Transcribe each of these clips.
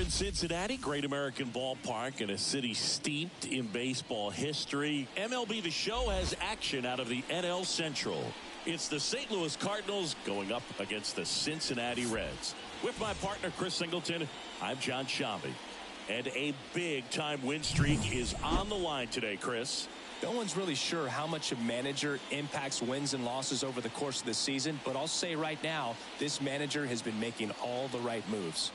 in Cincinnati, great American ballpark and a city steeped in baseball history. MLB The Show has action out of the NL Central. It's the St. Louis Cardinals going up against the Cincinnati Reds. With my partner, Chris Singleton, I'm John Shambi. And a big-time win streak is on the line today, Chris. No one's really sure how much a manager impacts wins and losses over the course of the season, but I'll say right now, this manager has been making all the right moves.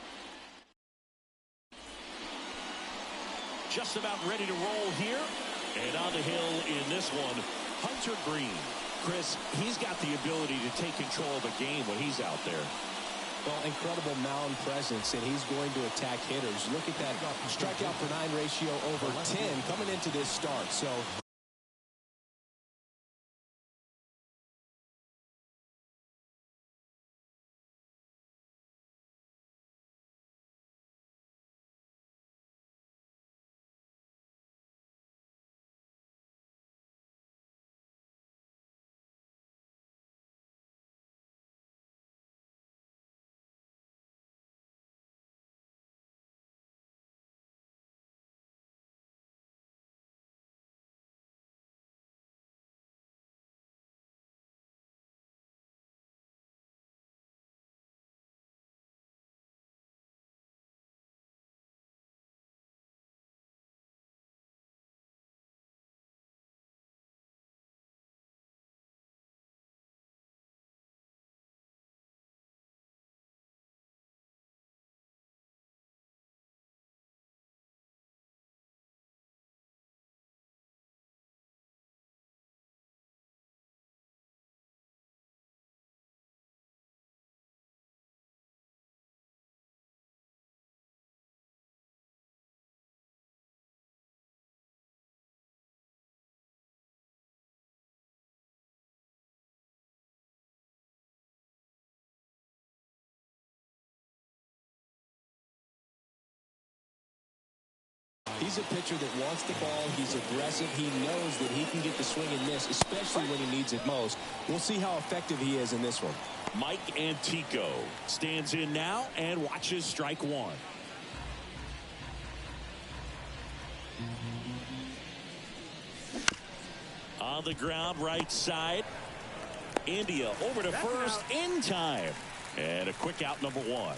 Just about ready to roll here. And on the hill in this one, Hunter Green. Chris, he's got the ability to take control of the game when he's out there. Well, incredible mound presence, and he's going to attack hitters. Look at that strikeout per 9 ratio over 10 coming into this start. So he's a pitcher that wants the ball. He's aggressive. He knows that he can get the swing and miss, especially when he needs it most. We'll see how effective he is in this one. Mike Antico stands in now and watches strike one. On the ground, right side. India over to first in time. And a quick out, number one.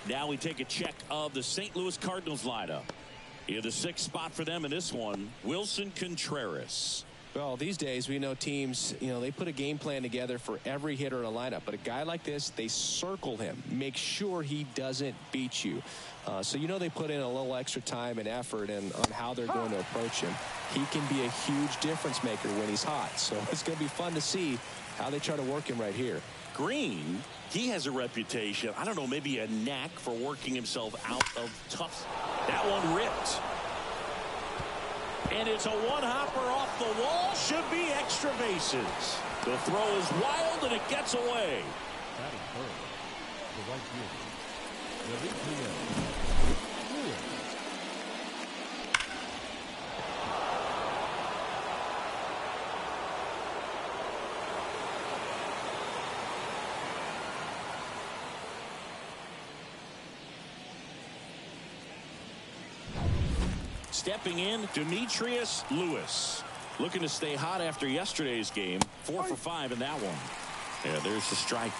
Now we take a check of the St. Louis Cardinals lineup. In the 6th spot for them in this one, Wilson Contreras. Well, these days we know teams, they put a game plan together for every hitter in a lineup. But a guy like this, they circle him, make sure he doesn't beat you. So they put in a little extra time and effort on how they're going to approach him. He can be a huge difference maker when he's hot. So it's going to be fun to see how they try to work him right here. Green, he has a reputation, I don't know, maybe a knack for working himself out of tough. That one ripped. And it's a one-hopper off the wall. Should be extra bases. The throw is wild, and it gets away. Stepping in, Demetrius Lewis. Looking to stay hot after yesterday's game. 4 for 5 in that one. Yeah, there's the strike.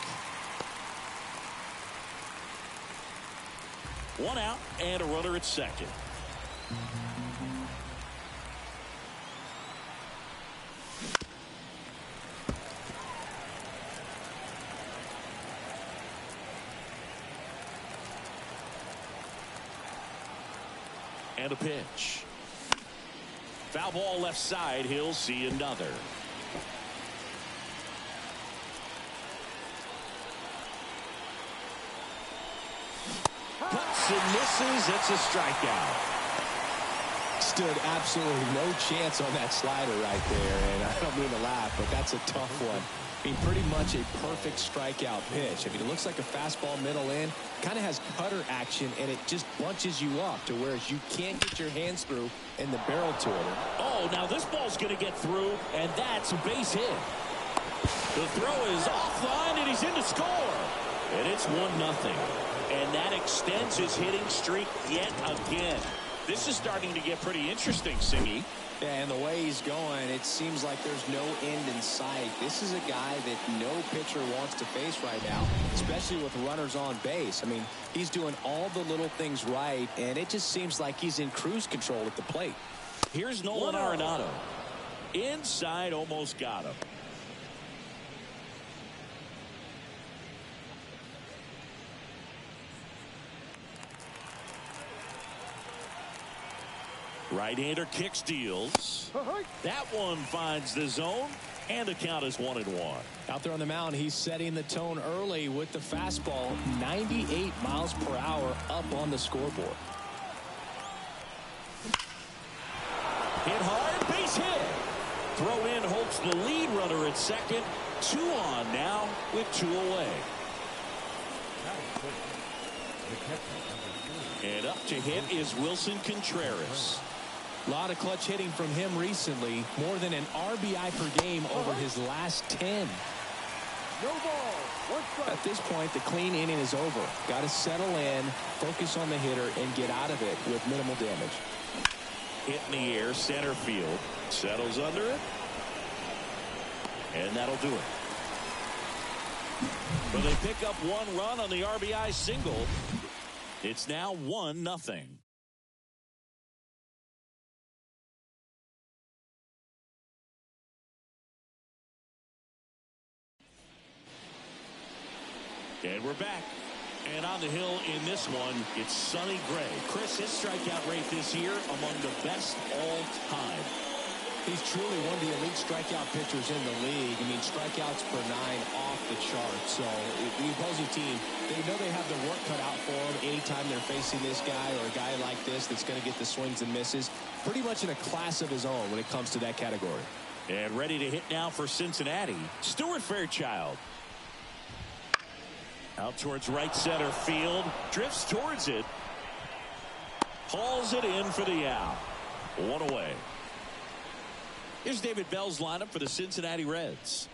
1 out and a runner at second. And a pitch. Foul ball left side. He'll see another. Cuts and misses. It's a strikeout. Stood absolutely no chance on that slider right there. And I don't mean to laugh, but that's a tough one. I mean, pretty much a perfect strikeout pitch. I mean, it looks like a fastball middle in. Kind of has cutter action, and it just bunches you up to where you can't get your hands through and the barrel to it. Oh, now this ball's going to get through, and that's a base hit. The throw is offline, and he's in to score. And it's 1-0. And that extends his hitting streak yet again. This is starting to get pretty interesting, Singy. Yeah, and the way he's going, it seems like there's no end in sight. This is a guy that no pitcher wants to face right now, especially with runners on base. I mean, he's doing all the little things right, and it just seems like he's in cruise control at the plate. Here's Nolan Arenado. Inside, almost got him. Right-hander kicks, deals. That one finds the zone, and the count is 1-1. Out there on the mound, he's setting the tone early with the fastball, 98 miles per hour up on the scoreboard. Hit hard, base hit. Throw in hopes the lead runner at second. 2 on now with 2 away. And up to hit is Wilson Contreras. A lot of clutch hitting from him recently. More than an RBI per game over his last 10. No ball. At this point, the clean inning is over. Got to settle in, focus on the hitter, and get out of it with minimal damage. Hit in the air, center field. Settles under it. And that'll do it. But they pick up 1 run on the RBI single. It's now 1-0. And we're back. And on the hill in this one, it's Sonny Gray. Chris, his strikeout rate this year among the best all time. He's truly one of the elite strikeout pitchers in the league. I mean, strikeouts per 9 off the chart. So the opposing team, they know they have their work cut out for them anytime they're facing this guy or a guy like this that's going to get the swings and misses. Pretty much in a class of his own when it comes to that category. And ready to hit now for Cincinnati, Stuart Fairchild. Out towards right center field. Drifts towards it. Hauls it in for the out. 1 away. Here's David Bell's lineup for the Cincinnati Reds.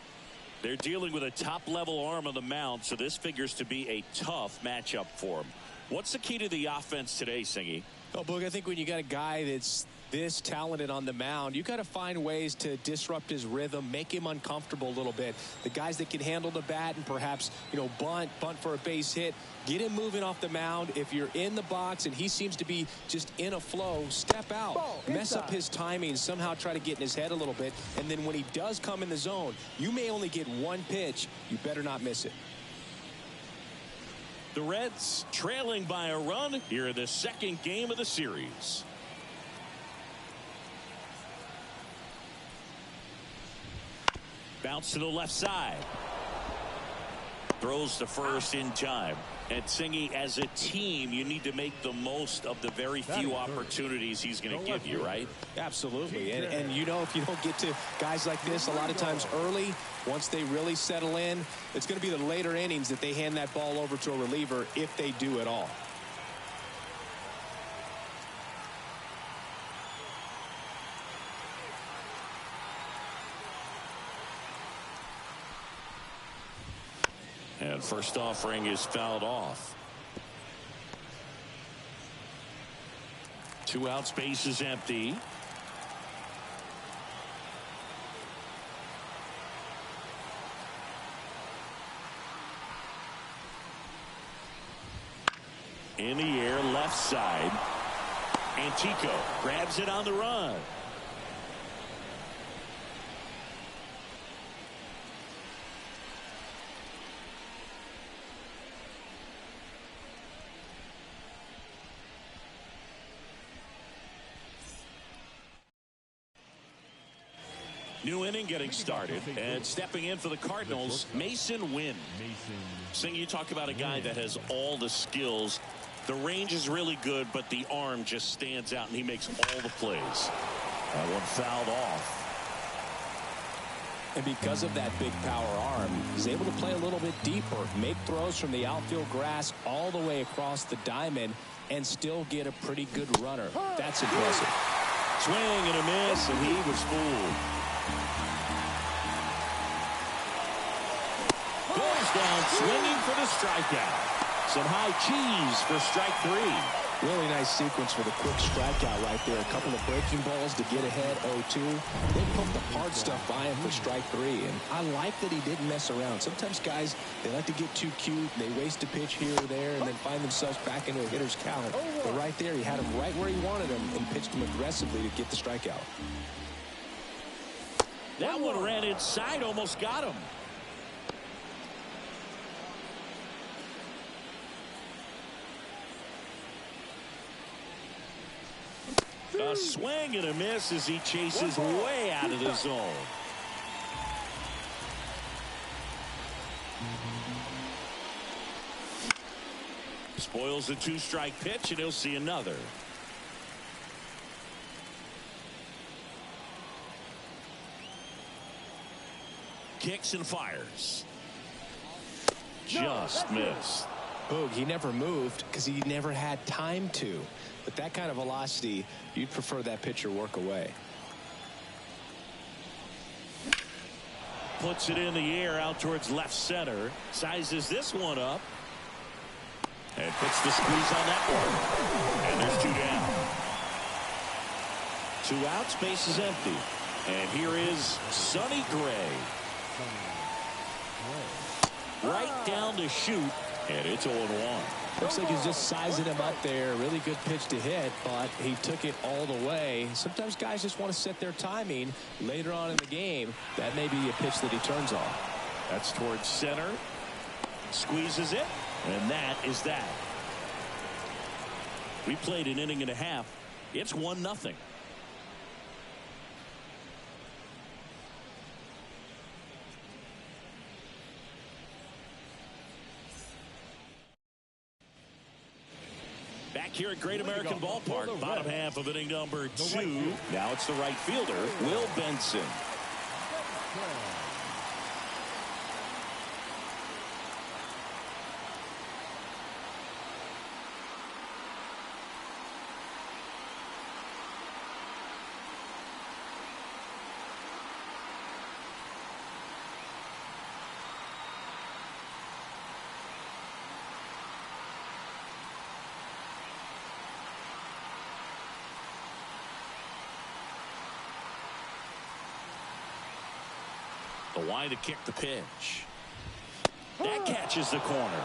They're dealing with a top-level arm on the mound, so this figures to be a tough matchup for them. What's the key to the offense today, Singy? Oh, Boog, I think when you got a guy that's this talented on the mound, you got to find ways to disrupt his rhythm, make him uncomfortable a little bit. The guys that can handle the bat and perhaps, bunt for a base hit, get him moving off the mound. If you're in the box and he seems to be just in a flow, step out, mess up his timing, somehow try to get in his head a little bit. And then when he does come in the zone, you may only get 1 pitch. You better not miss it. The Reds trailing by a run here in the second game of the series. Bounce to the left side. Throws to first in time. And Singy, as a team, you need to make the most of the very few opportunities he's going to give you, right? Absolutely. And if you don't get to guys like this a lot of times early, once they really settle in, it's going to be the later innings that they hand that ball over to a reliever if they do at all. And first offering is fouled off. 2 out, space is empty. In the air, left side. Antico grabs it on the run. New inning getting started, and stepping in for the Cardinals, Mason Wynn. Sing, you talk about a guy that has all the skills. The range is really good, but the arm just stands out, and he makes all the plays. That one fouled off. And because of that big power arm, he's able to play a little bit deeper, make throws from the outfield grass all the way across the diamond, and still get a pretty good runner. That's impressive. Swing and a miss, and he was fooled. Goes down swinging for the strikeout. Some high cheese for strike 3. Really nice sequence for the quick strikeout right there. A couple of breaking balls to get ahead 0-2. Then put the hard stuff by him for strike 3. And I like that he didn't mess around. Sometimes guys, they like to get too cute. They waste a pitch here or there and then find themselves back into a hitter's count. But right there, he had him right where he wanted him and pitched him aggressively to get the strikeout. That one ran inside, almost got him. A swing and a miss as he chases way out of the zone. Spoils a 2-strike pitch, and he'll see another. Kicks and fires. Just missed. Boog, he never moved because he never had time to. But that kind of velocity, you'd prefer that pitcher work away. Puts it in the air out towards left center. Sizes this one up. And puts the squeeze on that one. And there's 2 down. 2 outs, base is empty. And here is Sonny Gray. Right down to shoot. And it's 0-1. Looks like he's just sizing him up there. Really good pitch to hit, but he took it all the way. Sometimes guys just want to set their timing later on in the game. That may be a pitch that he turns on. That's towards center. Squeezes it. And that is that. We played an inning and a half. It's 1-0. Back here at Great American Ballpark, bottom half of inning number 2. Now it's the right fielder, Will Benson. The line to kick the pitch. That catches the corner.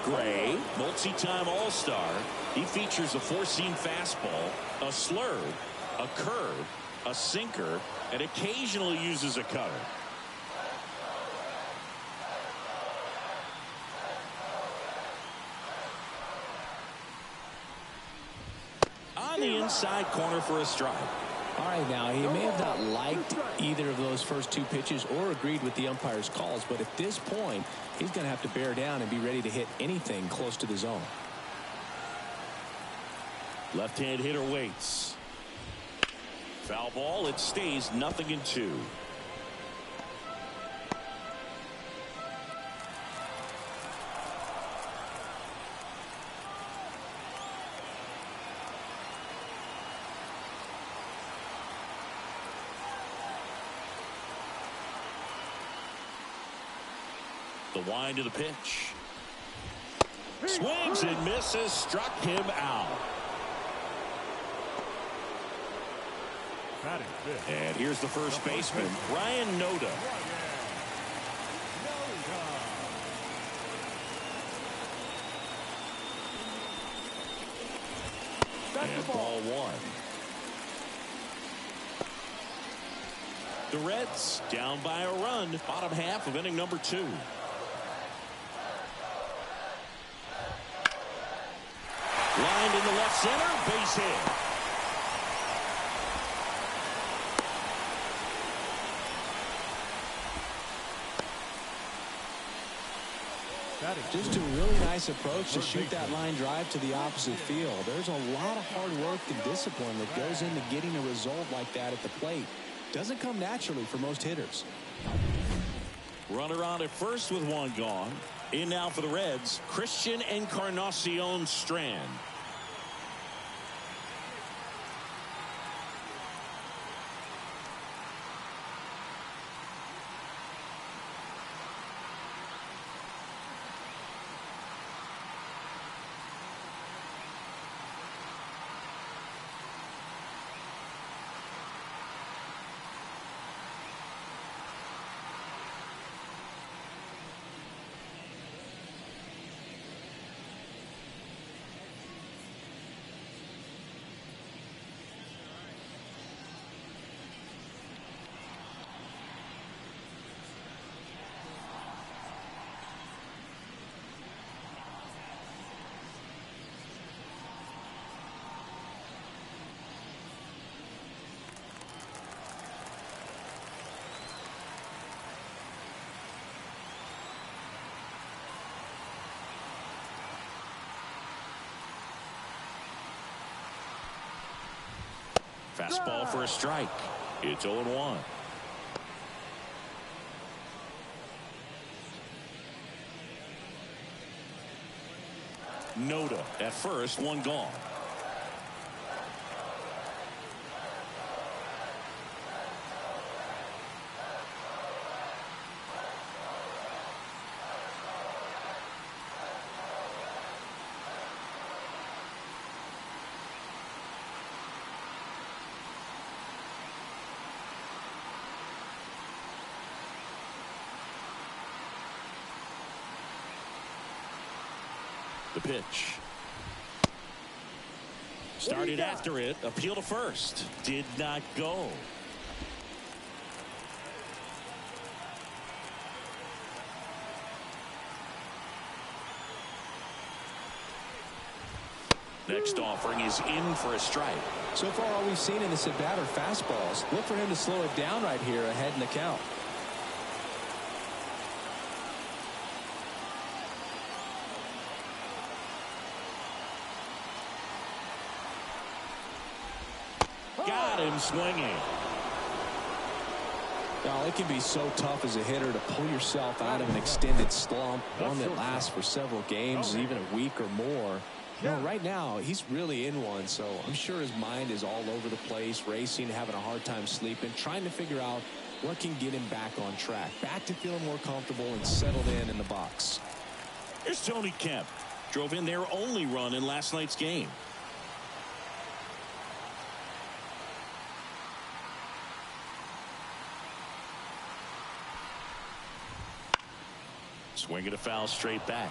Gray, multi-time All-Star. He features a 4-seam fastball, a slurve, a curve, a sinker, and occasionally uses a cutter. On the inside corner for a strike. All right, now, he may have not liked either of those first 2 pitches or agreed with the umpire's calls, but at this point, he's going to have to bear down and be ready to hit anything close to the zone. Left-hand hitter waits. Foul ball. It stays 0-2. The wind of the pitch. Swings and misses. Struck him out. And here's the first baseman, Ryan Noda. And ball 1. The Reds down by a run. Bottom half of inning number 2. Lined in the left center, base hit. Just a really nice approach to shoot that line drive to the opposite field. There's a lot of hard work and discipline that goes into getting a result like that at the plate. Doesn't come naturally for most hitters. Runner on at first with 1 gone. In now for the Reds, Christian Encarnacion Strand. Fastball for a strike. It's 0-1. Noda at first, one gone. The pitch. Started after it. Appeal to first. Did not go. Next offering is in for a strike. So far, all we've seen in this at bat are fastballs. Look for him to slow it down right here ahead in the count. Got him swinging. Now, it can be so tough as a hitter to pull yourself out of an extended slump, one that lasts for several games, even a week or more. You know, right now, he's really in one, so I'm sure his mind is all over the place, racing, having a hard time sleeping, trying to figure out what can get him back on track, back to feeling more comfortable and settled in the box. Here's Tony Kemp. Drove in their only run in last night's game. Swinging a foul straight back.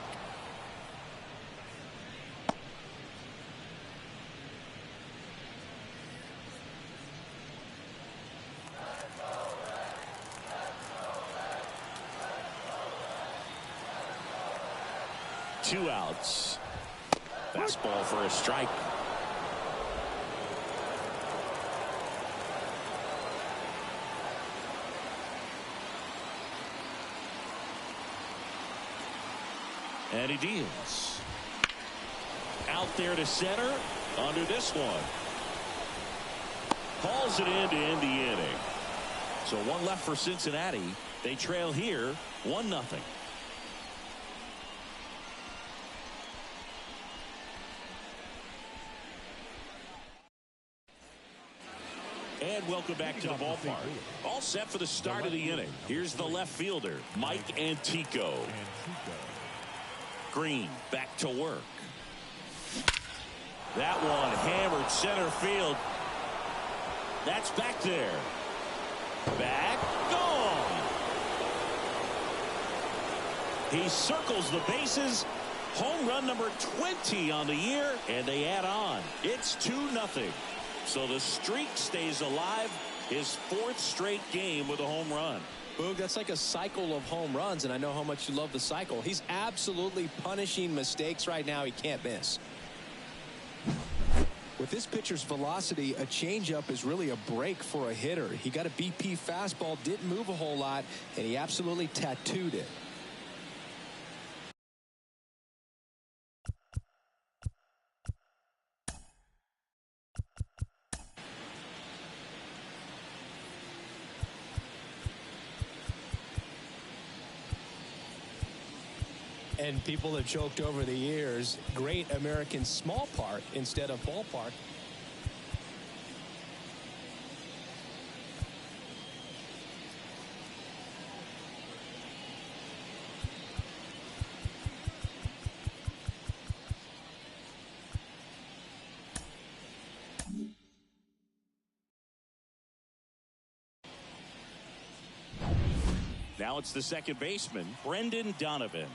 Two outs. Fastball for a strike. And he deals. Out there to center. Under this one. Hauls it in to end the inning. So one left for Cincinnati. They trail here 1-0. And welcome back to the ballpark. All set for the start of the inning. Here's the left fielder, Mike Antico. Green back to work. That one hammered center field. That's back there. Back, gone. He circles the bases. Home run number 20 on the year, and they add on. It's 2-0. So the streak stays alive. His fourth straight game with a home run. Boog, that's like a cycle of home runs, and I know how much you love the cycle. He's absolutely punishing mistakes right now he can't miss. With this pitcher's velocity, a changeup is really a break for a hitter. He got a BP fastball, didn't move a whole lot, and he absolutely tattooed it. And people have joked over the years, Great American Small Park instead of ballpark. Now it's the second baseman, Brendan Donovan.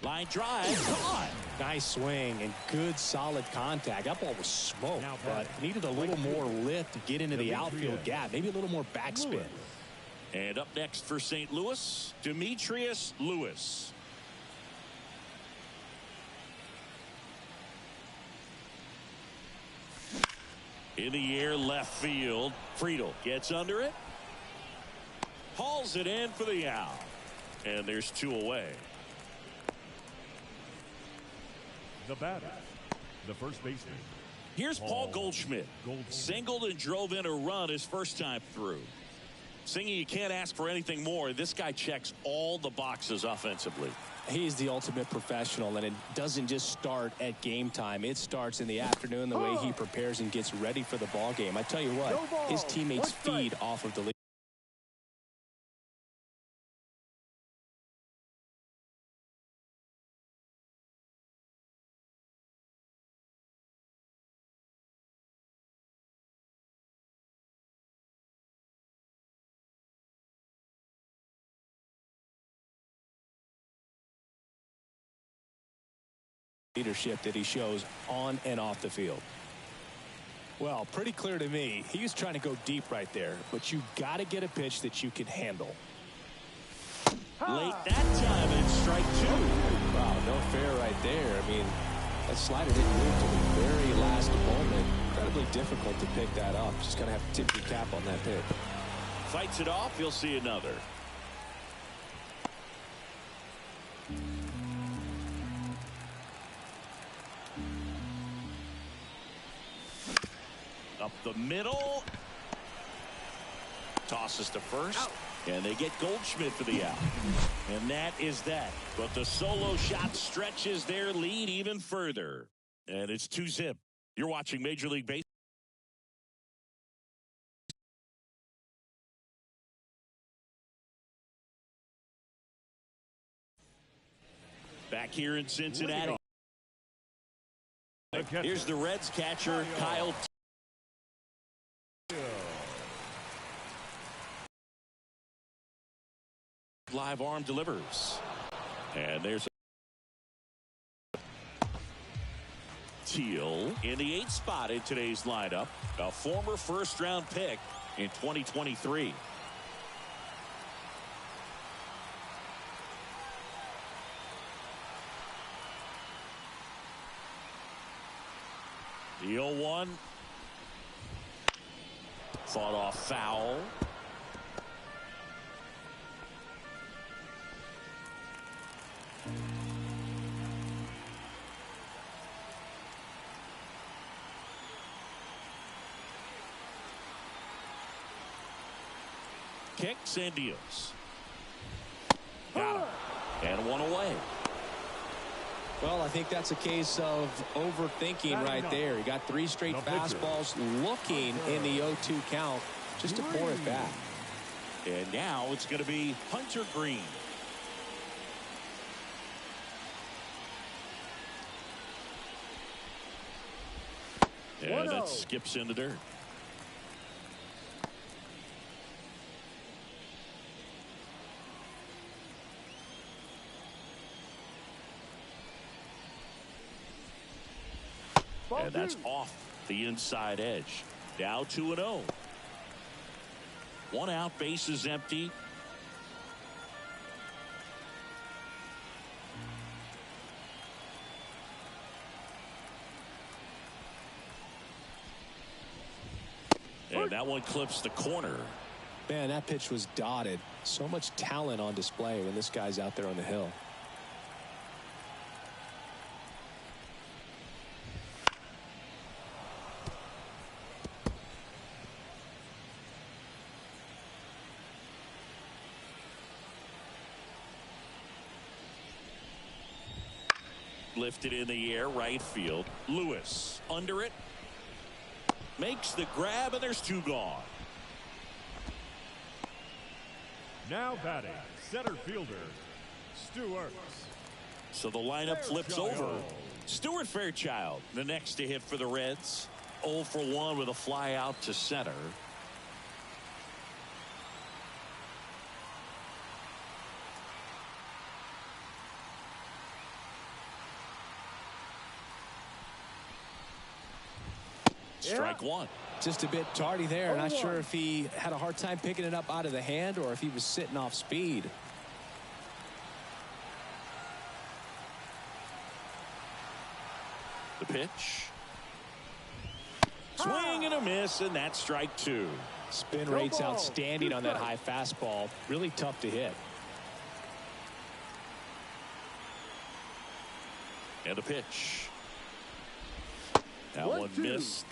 Line drive, gone. Nice swing and good solid contact. That ball was smoked, but needed a little more lift to get into the outfield gap. Maybe a little more backspin. And up next for St. Louis, Demetrius Lewis. In the air, left field. Friedel gets under it. Hauls it in for the out. And there's two away. The batter, the first baseman, Here's Paul Goldschmidt. Singled and drove in a run his first time through. Singing, you can't ask for anything more. This guy checks all the boxes offensively. He's the ultimate professional, and it doesn't just start at game time. It starts in the afternoon, the way he prepares and gets ready for the ball game. I tell you what, his teammates feed off of the lead. Leadership that he shows on and off the field. Well, pretty clear to me, he was trying to go deep right there, but you got to get a pitch that you can handle. Late that time, and it's strike two. Wow, no fair right there. I mean, that slider didn't move to the very last moment. Incredibly difficult to pick that up. Just going to have to tip your cap on that pitch. Fights it off. You'll see another. Up the middle. Tosses to first. Out. And they get Goldschmidt for the out. And that is that. But the solo shot stretches their lead even further. And it's 2-0. You're watching Major League Baseball. Back here in Cincinnati. Here's the Reds catcher, Kyle. Live arm delivers. And there's Teal in the 8th spot in today's lineup. A former first-round pick in 2023. The 0-1. Fought off foul. Kicks and deals. Got him. And one away. Well, I think that's a case of overthinking right there. He got 3 straight fastballs looking in the 0-2 count just to pour it back. And now it's going to be Hunter Green. And that skips in the dirt. And that's off the inside edge. Now 2-0. 1 out, base is empty. And that one clips the corner. Man, that pitch was dotted. So much talent on display when this guy's out there on the hill. Lifted in the air, right field. Lewis under it. Makes the grab, and there's 2 gone. Now batting, center fielder, Stewart. So the lineup flips over. Stuart Fairchild, the next to hit for the Reds. 0 for 1 with a fly out to center. Strike 1. Just a bit tardy there. Not sure if he had a hard time picking it up out of the hand or if he was sitting off speed. The pitch. Swing and a miss, and that's strike 2. Spin rate's outstanding on that high fastball. Really tough to hit. And the pitch. That one missed.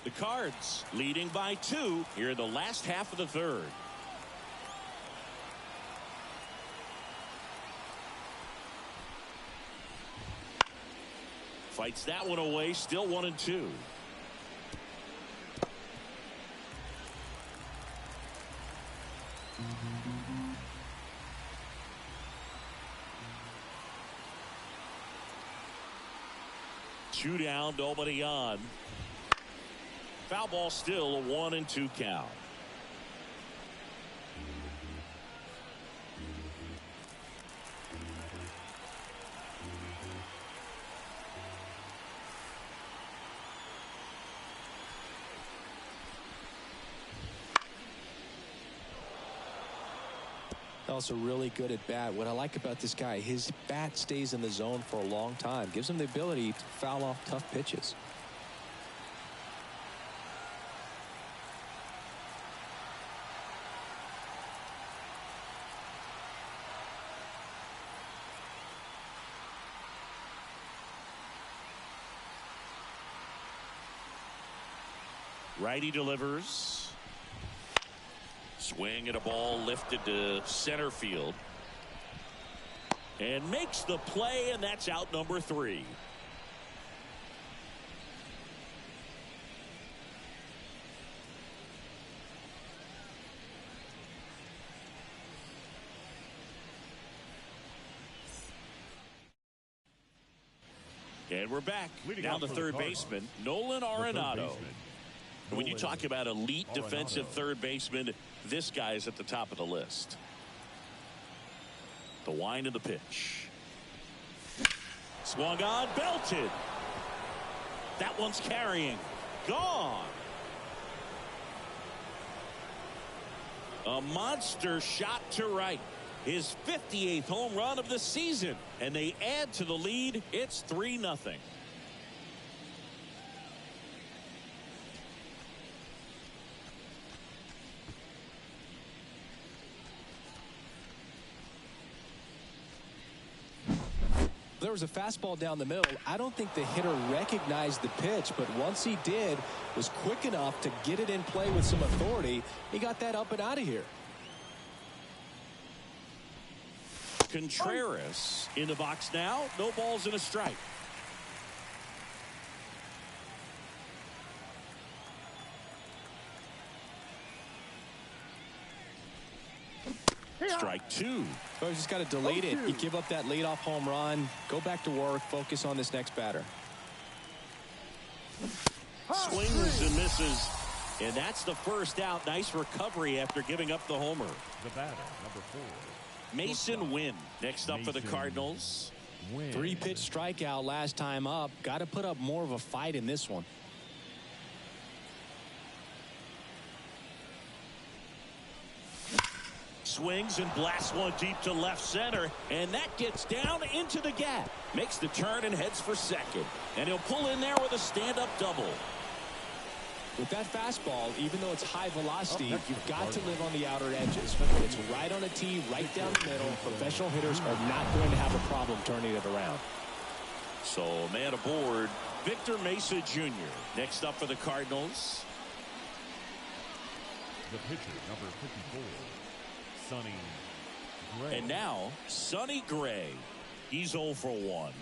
The Cards leading by 2 here in the last half of the third. Fights that one away, still 1-2. Two down, nobody on. Foul ball, still a 1-2 count. Also really good at bat. What I like about this guy, his bat stays in the zone for a long time. Gives him the ability to foul off tough pitches. Righty delivers. Swing and a ball lifted to center field. And makes the play, and that's out number 3. And we're back. Now the third baseman, Nolan Arenado. When you talk about elite defensive third baseman, this guy is at the top of the list. The wind of the pitch. Swung on, belted. That one's carrying. Gone. A monster shot to right. His 58th home run of the season. And they add to the lead. It's 3-0. There was a fastball down the middle. I don't think the hitter recognized the pitch, but once he did, was quick enough to get it in play with some authority. He got that up and out of here. Contreras in the box now. No balls and a strike. Strike 2. So you just got to delete it. You give up that leadoff home run. Go back to work. Focus on this next batter. Swings and misses. And that's the first out. Nice recovery after giving up the homer. The batter, number 4. Mason Wynn next up for the Cardinals. 3-pitch strikeout last time up. Got to put up more of a fight in this one. Swings and blasts one deep to left center, and that gets down into the gap. Makes the turn and heads for second. And he'll pull in there with a stand-up double. With that fastball, even though it's high velocity, you've got to live on the outer edges. It's right on a tee, right down the middle. Professional hitters are not going to have a problem turning it around. So, man aboard, Victor Mesa Jr. Next up for the Cardinals. The pitcher, number 54, Sonny Gray. And now, Sonny Gray. He's 0 for 1.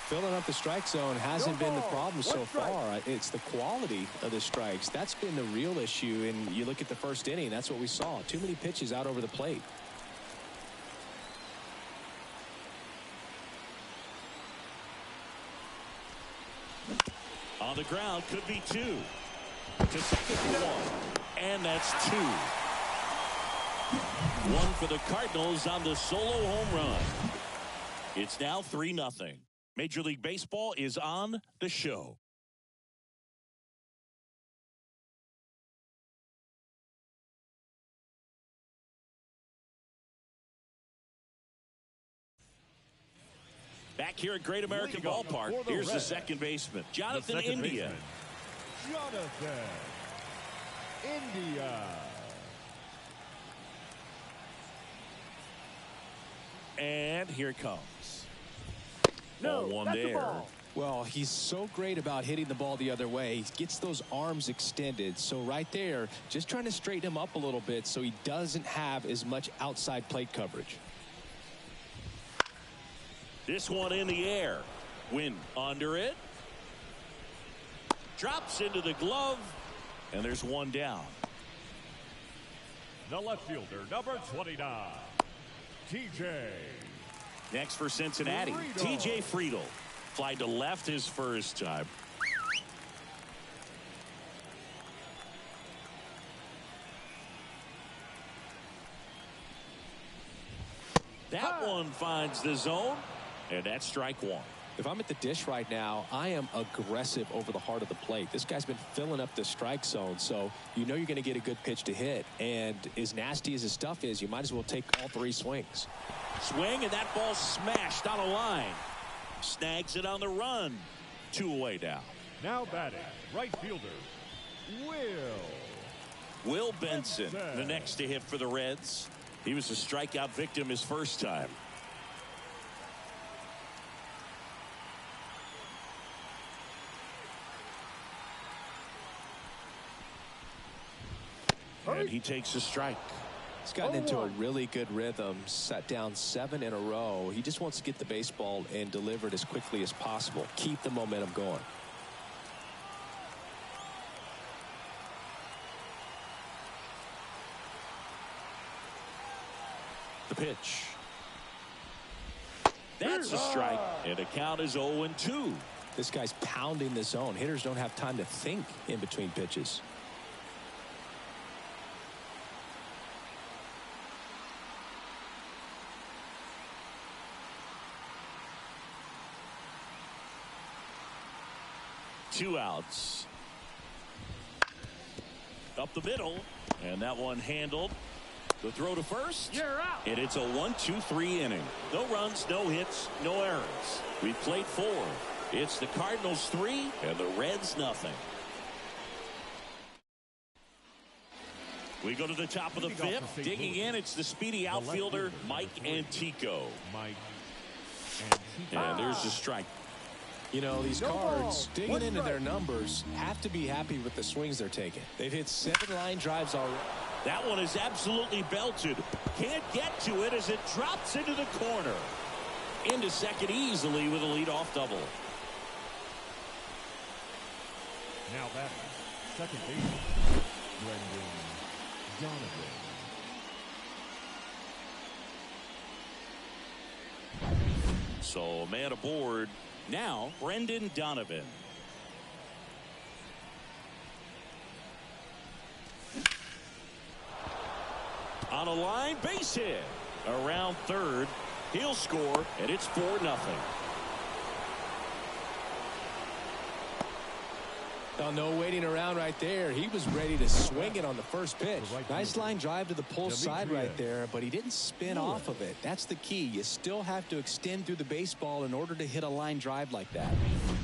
Filling up the strike zone hasn't been the problem so far. It's the quality of the strikes. That's been the real issue. And you look at the first inning, that's what we saw. Too many pitches out over the plate. On the ground, could be 2. To second for 1. And that's 2. 1 for the Cardinals on the solo home run. It's now 3-0. Major League Baseball is on the show. Back here at Great American Ballpark, here's the second baseman, Jonathan India. Jonathan India. And here it comes. No, one there. Well, he's so great about hitting the ball the other way. He gets those arms extended. So right there, just trying to straighten him up a little bit so he doesn't have as much outside plate coverage. This one in the air. Win under it. Drops into the glove. And there's one down. The left fielder, number 29, TJ. Next for Cincinnati, TJ Friedl. Fly to left his first time. That one finds the zone, and that's strike one. If I'm at the dish right now, I am aggressive over the heart of the plate. This guy's been filling up the strike zone, so you know you're going to get a good pitch to hit. And as nasty as his stuff is, you might as well take all three swings. Swing, and that ball smashed on a line. Snags it on the run. 2 away now. Now batting, right fielder, Will Benson, the next to hit for the Reds. He was a strikeout victim his first time. And he takes a strike. He's gotten into a really good rhythm, sat down 7 in a row. He just wants to get the baseball and deliver it as quickly as possible. Keep the momentum going. The pitch. That's a strike, and the count is 0-2. This guy's pounding the zone. Hitters don't have time to think in between pitches. Two outs. Up the middle, and that one handled. The throw to first. You're out. And it's a 1-2-3 inning. No runs, no hits, no errors. We played 4. It's the Cardinals 3 and the Reds nothing. We go to the top of the 5th. Digging in, it's the speedy outfielder, Mike Antico. And there's the strike. You know, these Cards, digging into their numbers, have to be happy with the swings they're taking. They've hit 7 line drives already. That one is absolutely belted. Can't get to it as it drops into the corner. Into second easily with a leadoff double. Now back, second baseman, Brendan Donovan. So a man aboard. Now Brendan Donovan. On a line, base hit. Around third. He'll score, and it's 4-0. Oh, no waiting around right there. He was ready to swing it on the first pitch. Nice line drive to the pull side right there, but he didn't spin off of it. That's the key. You still have to extend through the baseball in order to hit a line drive like that.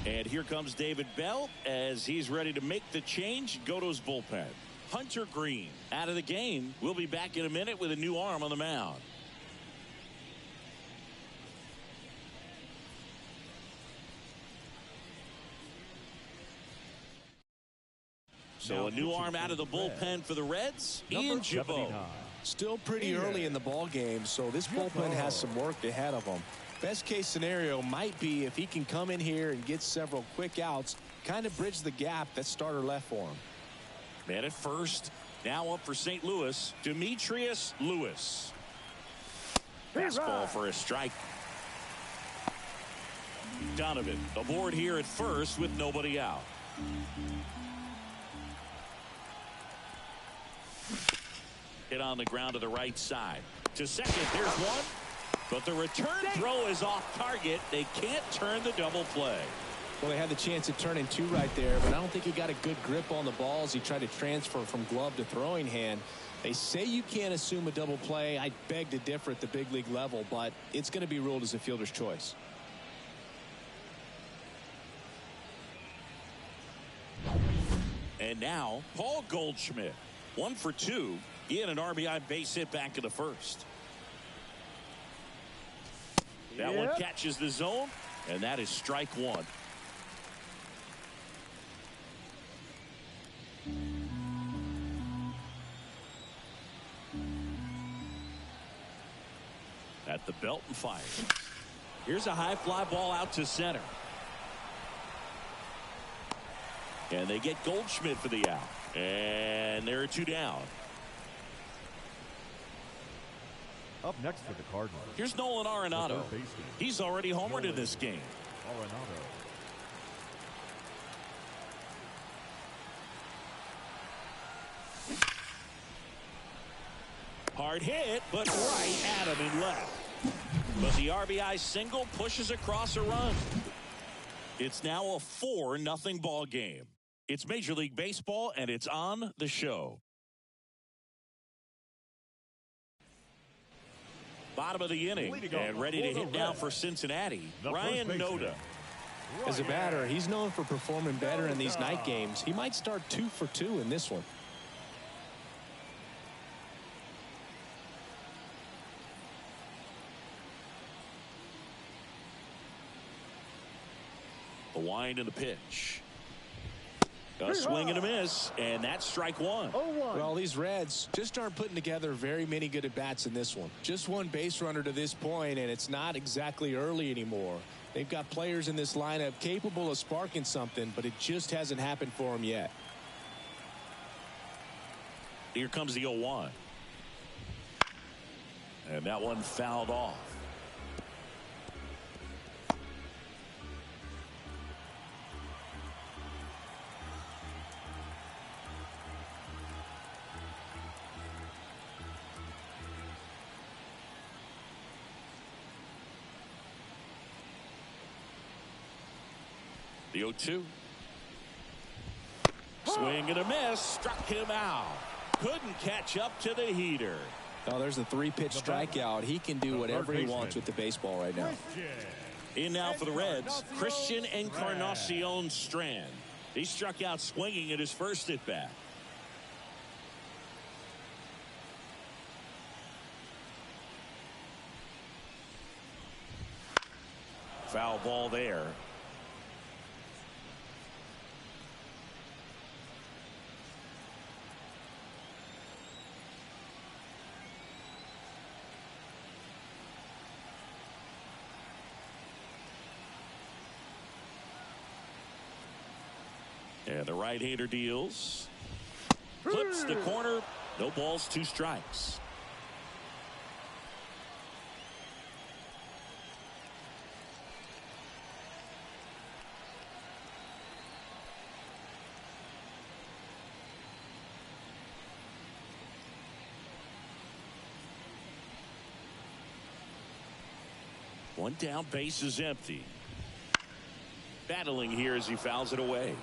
And here comes David Bell as he's ready to make the change, go to his bullpen. Hunter Green out of the game. We'll be back in a minute with a new arm on the mound. So a new arm out of the bullpen for the Reds, Ian Chabot. Still pretty early in the ball game, so this bullpen has some work ahead of them. Best case scenario might be if he can come in here and get several quick outs, kind of bridge the gap that starter left for him. Man at first, now up for St. Louis, Demetrius Lewis. Fastball for a strike. Donovan aboard here at first with nobody out. Hit on the ground to the right side. To second, there's one. But the return throw is off target. They can't turn the double play. Well, they had the chance at turning 2 right there, but I don't think he got a good grip on the ball as he tried to transfer from glove to throwing hand. They say you can't assume a double play. I beg to differ at the big league level, but it's going to be ruled as a fielder's choice. And now, Paul Goldschmidt. 1 for 2. He had an RBI base hit back in the first. That one catches the zone, and that is strike 1. At the belt and fires. Here's a high fly ball out to center. And they get Goldschmidt for the out. And there are 2 down. Up next for the Cardinals. Here's Nolan Arenado. He's already homered in this game. Arenado. Hard hit, but right at him and left. But the RBI single pushes across a run. It's now a 4-0 ball game. It's Major League Baseball, and it's on the show. Bottom of the inning, and ready to hit now for Cincinnati, Ryan Noda. As a batter, he's known for performing better in these night games. He might start 2 for 2 in this one. The wind and the pitch. A swing and a miss, and that's strike 1. Well, these Reds just aren't putting together very many good at-bats in this one. Just one base runner to this point, and it's not exactly early anymore. They've got players in this lineup capable of sparking something, but it just hasn't happened for them yet. Here comes the 0-1. And that one fouled off. The 0-2. Swing and a miss. Struck him out. Couldn't catch up to the heater. Oh, there's a 3-pitch strikeout. He can do whatever he wants with the baseball right now. In now for the Reds, Christian Encarnacion Strand. He struck out swinging at his first at bat. Foul ball there. And the right-hander deals. Clips the corner. No balls, 2 strikes. One down, base is empty. Battling here as he fouls it away.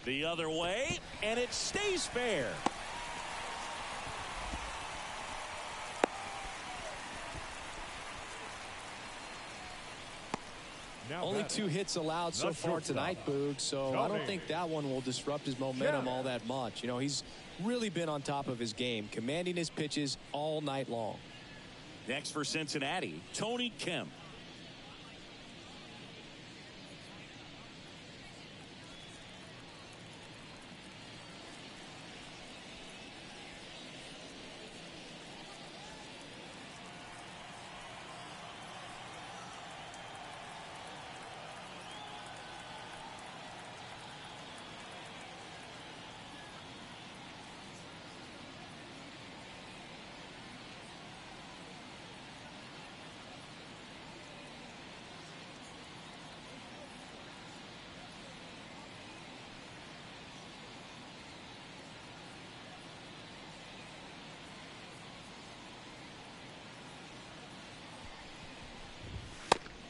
The other way, and it stays fair. Only 2 hits allowed so far tonight, Boog, so I don't think that one will disrupt his momentum all that much. You know, he's really been on top of his game, commanding his pitches all night long. Next for Cincinnati, Tony Kemp.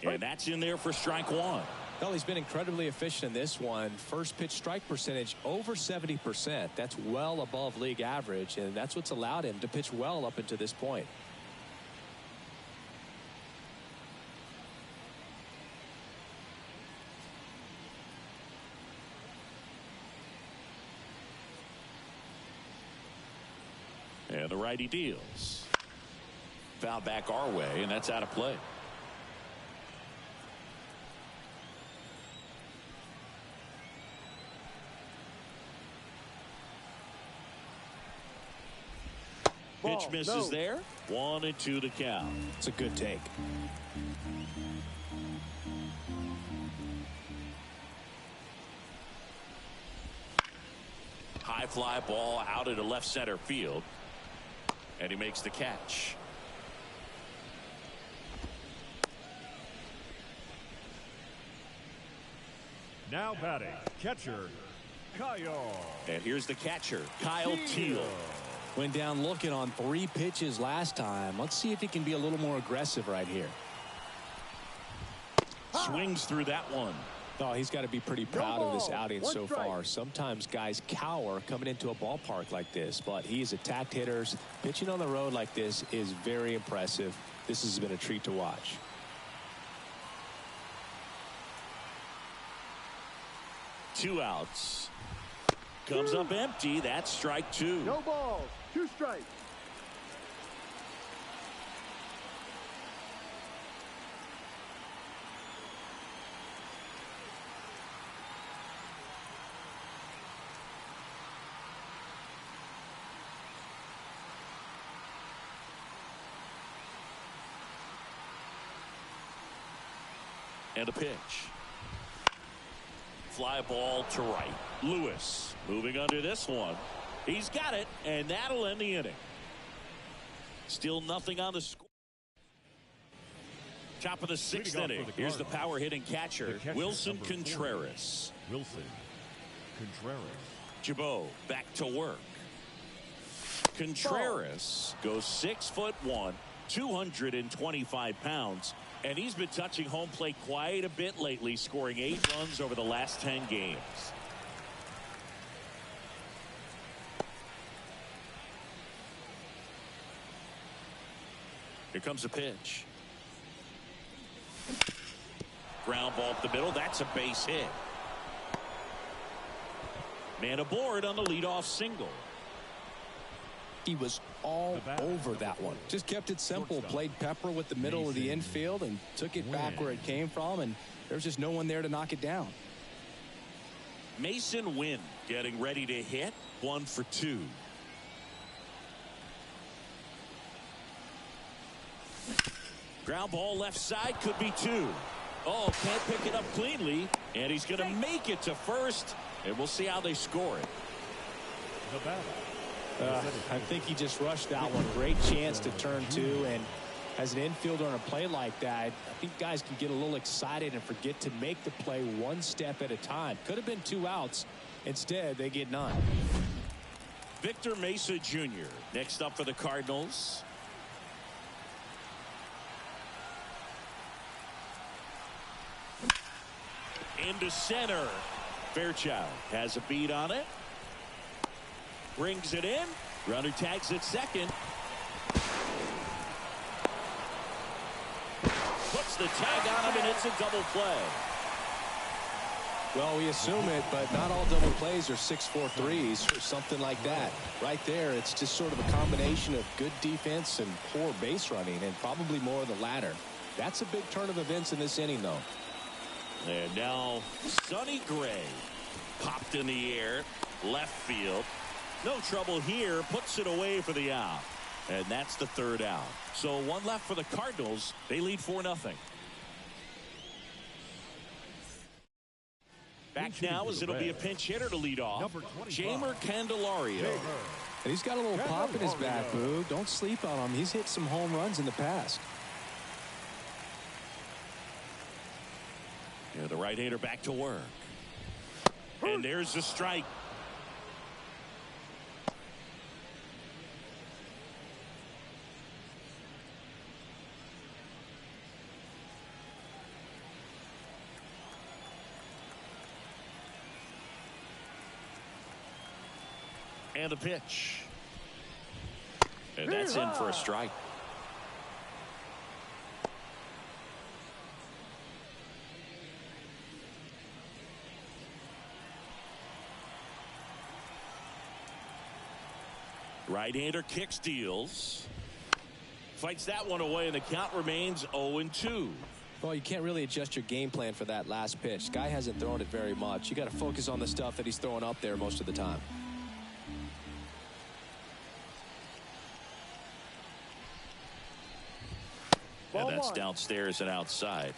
And that's in there for strike 1. Well, he's been incredibly efficient in this one. First pitch strike percentage over 70%. That's well above league average, and that's what's allowed him to pitch well up until this point. And the righty deals. Foul back our way, and that's out of play. Pitch misses there. 1-2 to count. It's a good take. High fly ball out into left center field. And he makes the catch. Now batting, catcher, Kyle. And here's the catcher, Kyle Teal. Went down looking on 3 pitches last time. Let's see if he can be a little more aggressive right here. Swings through that one. Oh, he's got to be pretty proud of this outing so far. Sometimes guys cower coming into a ballpark like this, but he's attacked hitters. Pitching on the road like this is very impressive. This has been a treat to watch. Two outs. Comes up empty. That's strike 2. No balls. 2 strikes. And a pitch. Fly ball to right. Lewis moving under this one. He's got it, and that'll end the inning. Still nothing on the score. Top of the 6th inning. Here's the power hitting catcher, Wilson Contreras. Wilson Contreras. Jabot back to work. Contreras goes 6'1", 225 pounds. And he's been touching home plate quite a bit lately, scoring 8 runs over the last 10 games. Here comes a pitch. Ground ball up the middle. That's a base hit. Man aboard on the leadoff single. He was all over that one. Just kept it simple. Played pepper with the middle of the infield and took it back where it came from, and there's just no one there to knock it down. Mason Wynn getting ready to hit. 1 for 2. Ground ball left side, could be 2. Oh, can't pick it up cleanly, and he's going to make it to first, and we'll see how they score it. The batter. I think he just rushed that one. Great chance to turn 2, and as an infielder on a play like that, I think guys can get a little excited and forget to make the play one step at a time. Could have been 2 outs. Instead, they get none. Victor Mesa Jr. next up for the Cardinals. Into center. Fairchild has a beat on it. Brings it in. Runner tags at second. Puts the tag on him, and it's a double play. Well, we assume it, but not all double plays are 6-4-3s or something like that. Right there, it's just sort of a combination of good defense and poor base running, and probably more of the latter. That's a big turn of events in this inning, though. And now Sonny Gray popped in the air, left field. No trouble here, puts it away for the out. And that's the 3rd out. So 1 left for the Cardinals. They lead 4-0. Back now as it'll be a pinch hitter to lead off. Jamer Candelario. And he's got a little pop in his bat, Boo. Don't sleep on him. He's hit some home runs in the past. Yeah, the right-hander back to work. And there's the strike. And a pitch. And that's in for a strike. Right-hander kicks, deals. Fights that one away, and the count remains 0-2. Well, you can't really adjust your game plan for that last pitch. Guy hasn't thrown it very much. You got to focus on the stuff that he's throwing up there most of the time. And that's downstairs and outside.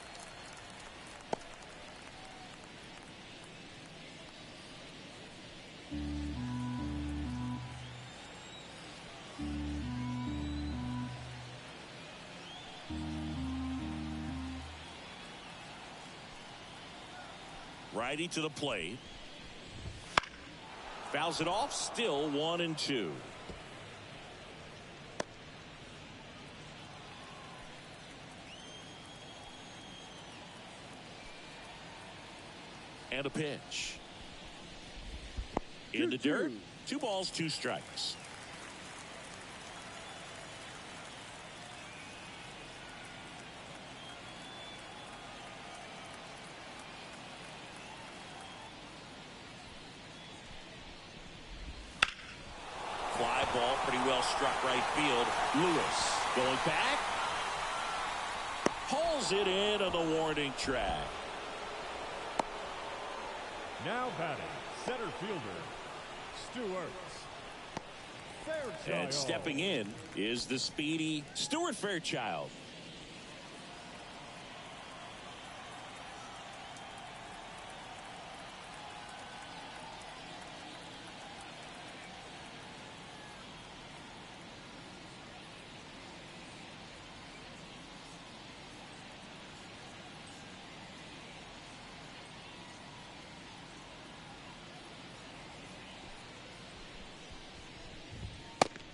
Righty to the plate. Fouls it off. Still 1-2. And a pitch. In the dirt. 2 balls, 2 strikes. Fly ball, pretty well struck right field. Lewis going back. Pulls it in on the warning track. Now batting, center fielder, Stewart. Fairchild. And stepping in is the speedy Stuart Fairchild.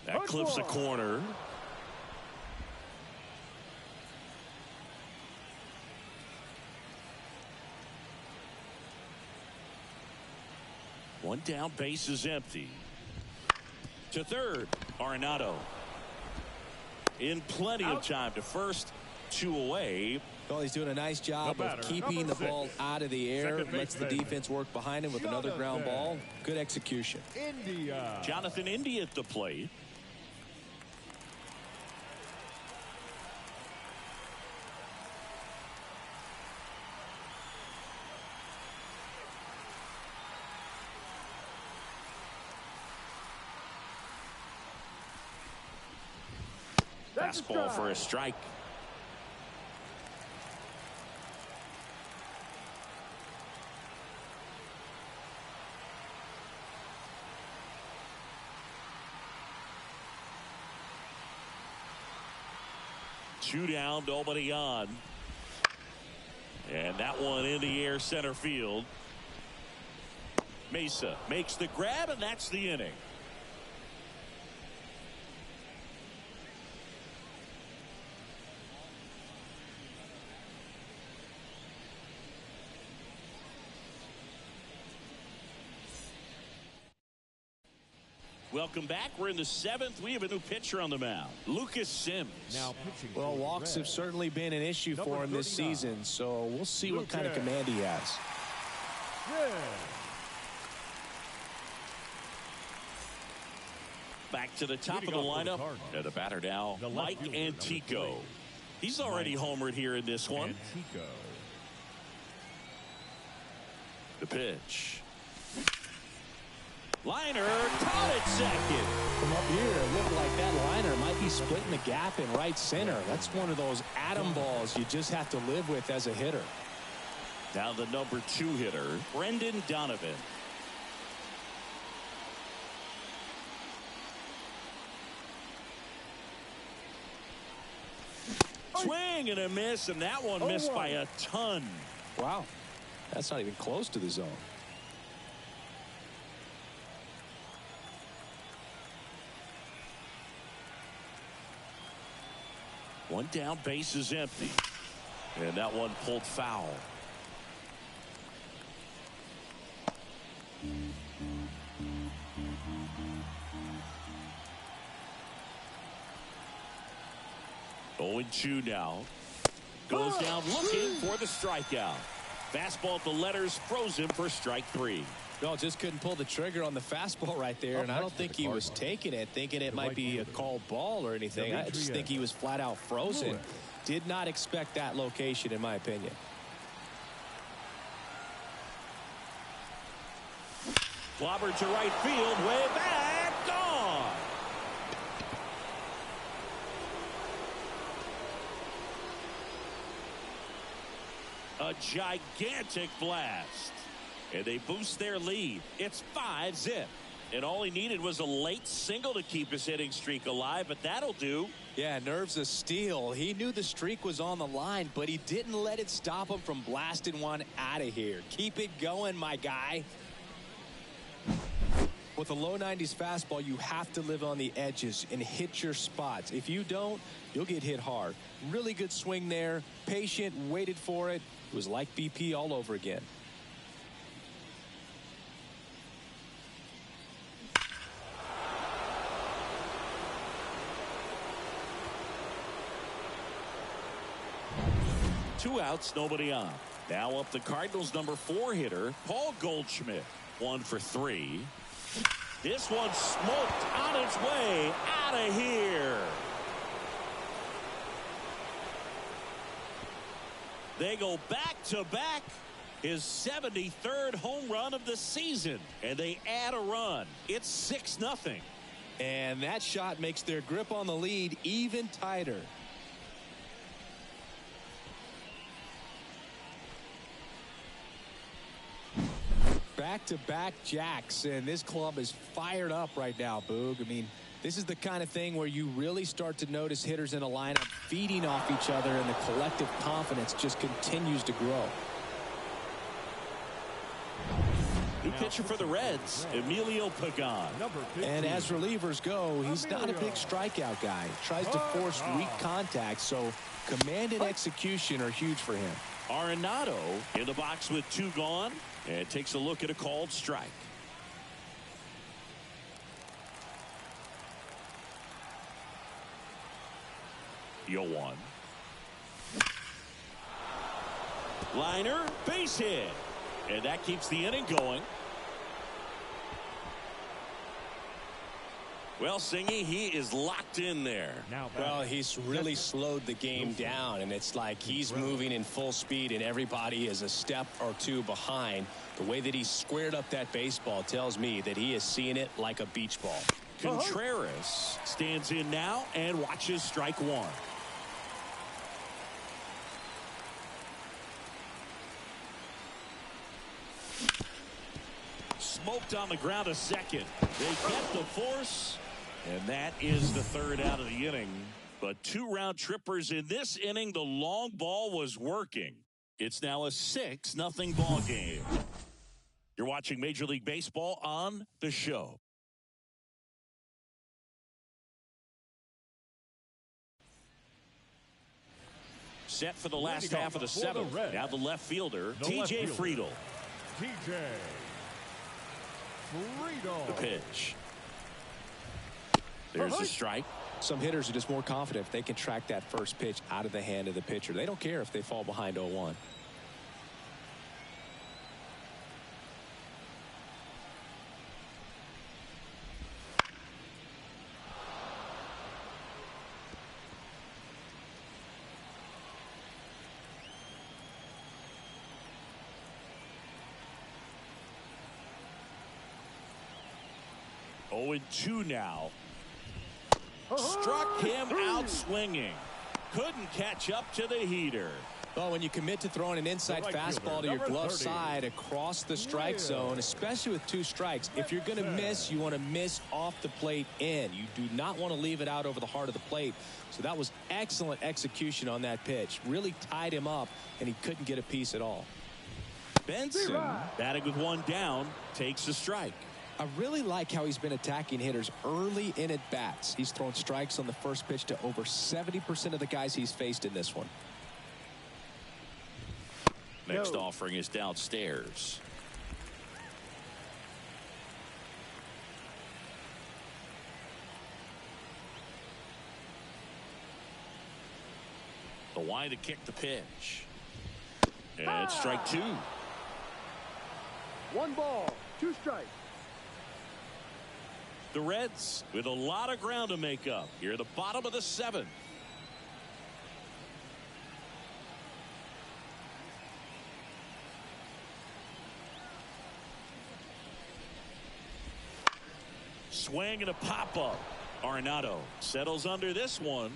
That clips a corner. One down, base is empty. To third, Arenado. In plenty of time to first, 2 away. Well, he's doing a nice job of keeping the ball out of the air. Lets the defense work behind him with another ground ball. Good execution. Jonathan India at the plate. Fastball for a strike. Two down, nobody on. And that one in the air, center field. Mesa makes the grab, and that's the inning. Welcome back. We're in the 7th. We have a new pitcher on the mound, Lucas Sims. Now pitching. Well, walks have certainly been an issue for him this season, so we'll see what kind of command he has. Back to the top of the lineup. And the batter now, Mike Antico. He's already homered here in this one. The pitch. Liner caught it second. From up here, it looked like that liner might be splitting the gap in right center. That's one of those atom balls you just have to live with as a hitter. Now the number 2 hitter, Brendan Donovan. Swing and a miss, and that one missed by a ton. Wow, that's not even close to the zone. One down, base is empty. And that one pulled foul. 0-2 now. Goes down looking for the strikeout. Fastball at the letters froze him for strike 3. No, just couldn't pull the trigger on the fastball right there, and I don't think he was taking it, thinking it might be a called ball or anything. I just think he was flat out frozen. Did not expect that location, in my opinion. Clobbered to right field, way back, gone. A gigantic blast. And they boost their lead. It's 5-0. And all he needed was a late single to keep his hitting streak alive, but that'll do. Yeah, nerves of steel. He knew the streak was on the line, but he didn't let it stop him from blasting one out of here. Keep it going, my guy. With a low 90s fastball, you have to live on the edges and hit your spots. If you don't, you'll get hit hard. Really good swing there. Patient, waited for it. It was like BP all over again. Two outs, nobody on. Now up the Cardinals' number 4 hitter, Paul Goldschmidt. 1 for 3. This one smoked on its way out of here. They go back-to-back. His 73rd home run of the season. And they add a run. It's 6-0. And that shot makes their grip on the lead even tighter. Back-to-back jacks, and this club is fired up right now, Boog. I mean, this is the kind of thing where you really start to notice hitters in a lineup feeding off each other, and the collective confidence just continues to grow. New pitcher for the Reds, Emilio Pagan. And as relievers go, he's not a big strikeout guy. He tries to force weak contact, so command and execution are huge for him. Arenado in the box with 2 gone, and takes a look at a called strike. Yo 1. Liner, base hit. And that keeps the inning going. Well, Singy, he is locked in there. Well, he's really slowed the game down, and it's like he's moving in full speed, and everybody is a step or 2 behind. The way that he squared up that baseball tells me that he is seeing it like a beach ball. Contreras stands in now and watches strike 1. Smoked on the ground a second. They kept the force, and that is the 3rd out of the inning. But 2 round trippers in this inning. The long ball was working. It's now a 6-0 ball game. You're watching Major League Baseball on The Show. Set for the last half of the 7th. Now the left fielder, TJ Friedel. The pitch. There's the strike. Some hitters are just more confident if they can track that first pitch out of the hand of the pitcher. They don't care if they fall behind 0-1. Oh, 2 now. Struck him out swinging. Couldn't catch up to the heater. Well, when you commit to throwing an inside fastball to your glove side across the strike zone, especially with 2 strikes, if you're going to miss, you want to miss off the plate in. You do not want to leave it out over the heart of the plate. So that was excellent execution on that pitch. Really tied him up, and he couldn't get a piece at all. Benson, batting with 1 down, takes a strike. I really like how he's been attacking hitters early in at bats. He's thrown strikes on the first pitch to over 70% of the guys he's faced in this one. Next offering is downstairs. The wind to kick the pitch. And strike two. 1 ball, 2 strikes. The Reds with a lot of ground to make up here at the bottom of the 7th. Swing and a pop-up. Arenado settles under this one.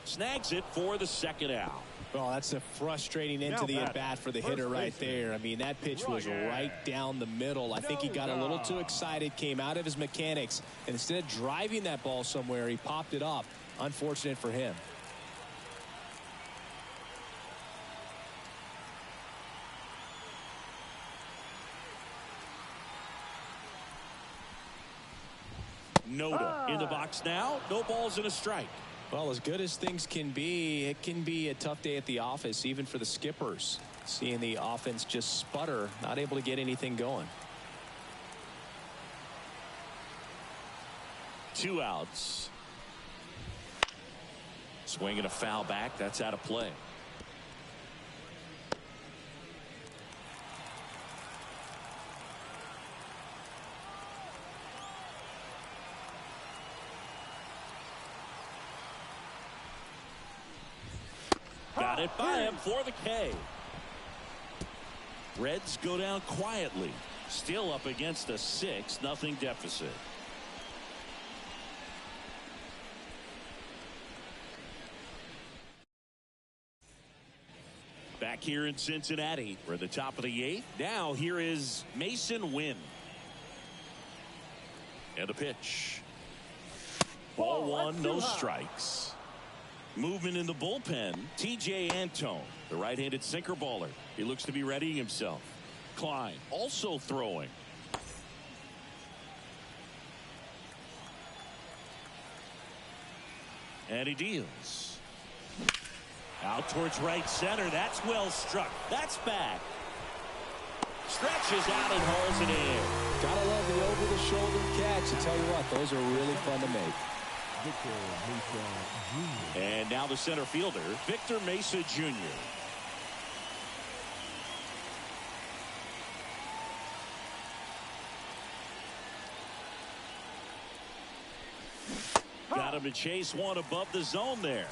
Snags it for the 2nd out. Well, that's a frustrating end to the at-bat for the hitter right there. I mean, that pitch was right down the middle. I think he got a little too excited, came out of his mechanics, and instead of driving that ball somewhere, he popped it off. Unfortunate for him. Noda in the box now. No balls and a strike. Well, as good as things can be, it can be a tough day at the office, even for the skippers. Seeing the offense just sputter, not able to get anything going. 2 outs. Swing and a foul back. That's out of play. Got it by him for the K. Reds go down quietly. Still up against a 6-0 deficit. Back here in Cincinnati, we're at the top of the 8th. Now here is Mason Wynn. And a pitch. Ball 1, no strikes. Movement in the bullpen. T.J. Antone, the right-handed sinker baller. He looks to be readying himself. Klein also throwing. And he deals. Out towards right center. That's well struck. That's back. Stretches out and hauls it in. Gotta love the over-the-shoulder catch. I tell you what, those are really fun to make. And now the center fielder, Victor Mesa Jr. Got him to chase one above the zone there.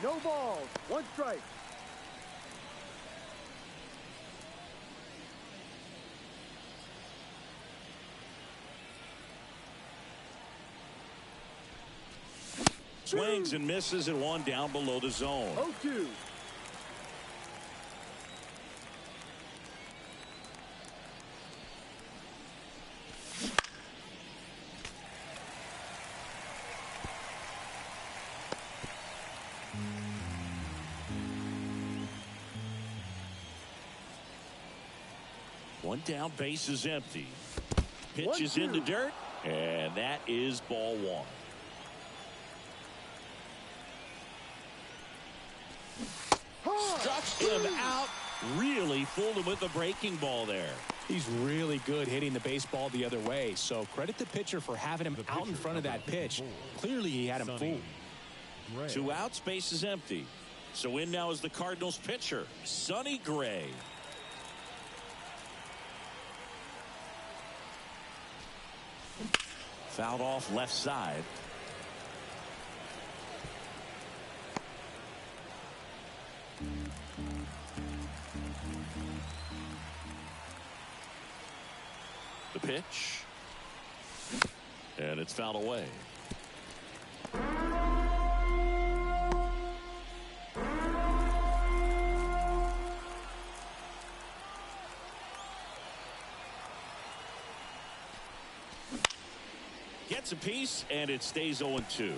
No balls, 1 strike. Swings and misses at 1 down below the zone. 0-2. One down, base is empty. Pitch is in the dirt, and that is ball 1. Struck him out. Really fooled him with the breaking ball there. He's really good hitting the baseball the other way, so credit the pitcher for having him out in front of that pitch. Clearly he had him fooled. 2 outs, base is empty. So in now is the Cardinals pitcher, Sonny Gray. Fouled off left side. The pitch. And it's fouled away. Gets a piece, and it stays 0-2.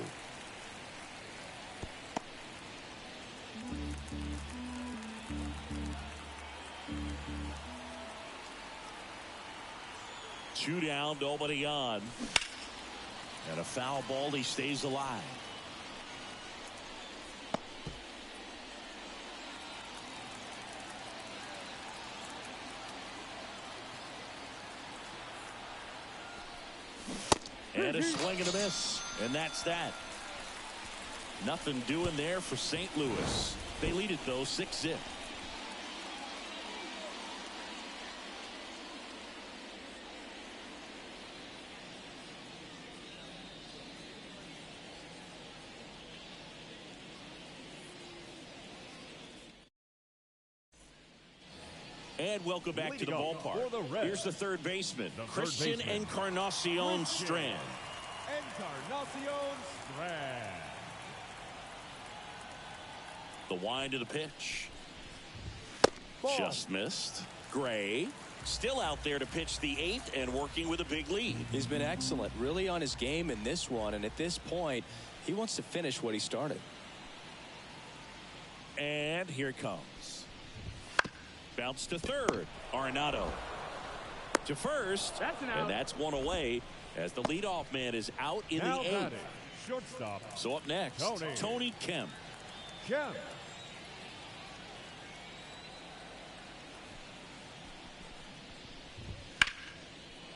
Two down, nobody on. And a foul ball, he stays alive. And a swing and a miss. And that's that. Nothing doing there for St. Louis. They lead it, though, 6-0. And welcome back to the ballpark. Here's the third baseman, Christian Encarnacion Strand. Encarnacion Strand. The wind of the pitch. Ball. Just missed. Gray still out there to pitch the 8th and working with a big lead. He's been excellent, really on his game in this one, and at this point he wants to finish what he started. And here it comes. Bounce to third. Arenado to first. That's an out. And that's one away as the leadoff man is out in Now the 8th. batting, shortstop. So up next, Tony Kemp. Kemp.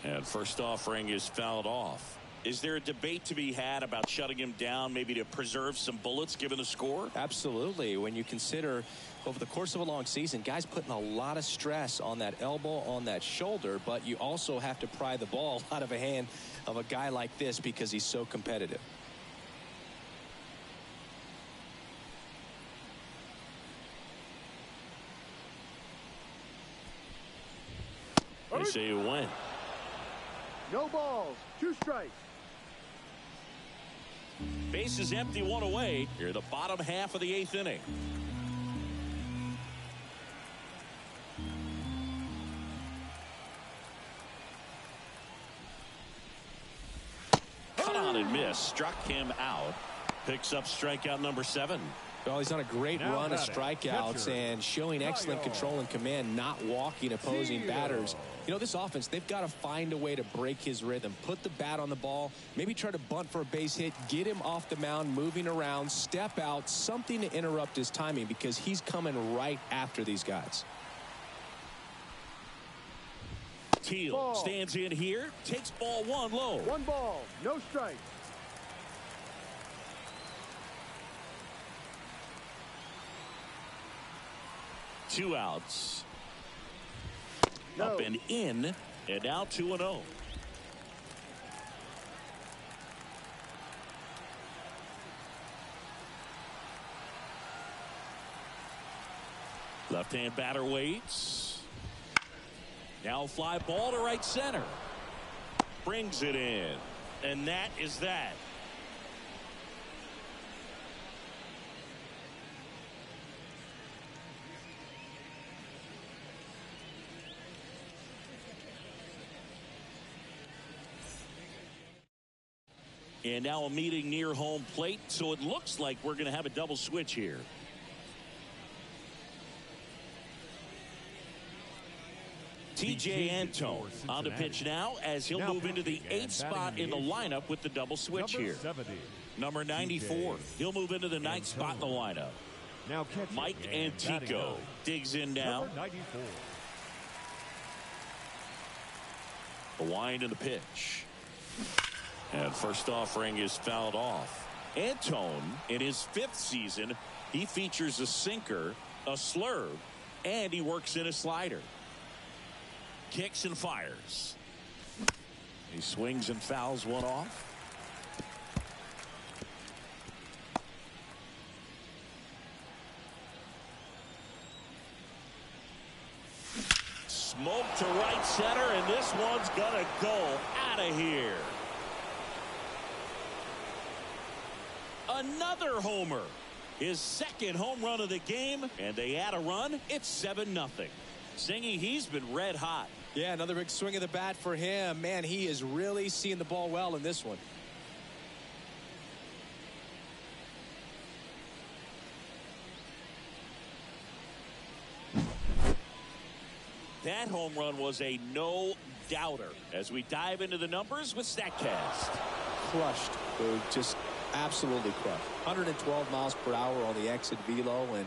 And first offering is fouled off. Is there a debate to be had about shutting him down, maybe to preserve some bullets given the score? Absolutely. When you consider over the course of a long season, guys putting a lot of stress on that elbow, on that shoulder, but you also have to pry the ball out of a hand of a guy like this because he's so competitive. They say you win. No balls. 2 strikes. Base is empty, 1 away. Here the bottom half of the 8th inning. Cut on and miss. Struck him out. Picks up strikeout number 7. Well, he's on a great Now run of batting, strikeouts catcher, and showing excellent control and command, not walking opposing Zero. batters. You know, this offense, they've got to find a way to break his rhythm, put the bat on the ball, maybe try to bunt for a base hit, get him off the mound, moving around, step out, something to interrupt his timing because he's coming right after these guys. Teal Ball. stands in here, takes ball 1 low. 1 ball. No strikes. Two outs. No. Up and in, and now 2-0. Left-hand batter waits. Now fly ball to right center. Brings it in. And that is that. And now a meeting near home plate, so it looks like we're going to have a double switch here. TJ Antone on the pitch now as he'll move into the 8th spot in the lineup with the double switch Number here. 70. Number 94. He'll move into the 9th spot in the lineup. Now catching Mike and batting Antico out. digs in now. Number 94. The wind of the pitch. And first offering is fouled off. Antone, in his 5th season, he features a sinker, a slurve, and he works in a slider. Kicks and fires. He swings and fouls one off. Smoke to right center, and this one's gonna go out of here. Another homer. His 2nd home run of the game, and they add a run. It's 7-0. Singy, he's been red hot. Yeah, another big swing of the bat for him. Man, he is really seeing the ball well in this one. That home run was a no-doubter. As we dive into the numbers with StatCast. Crushed, Boog. Just absolutely crushed. 112 miles per hour on the exit velo, and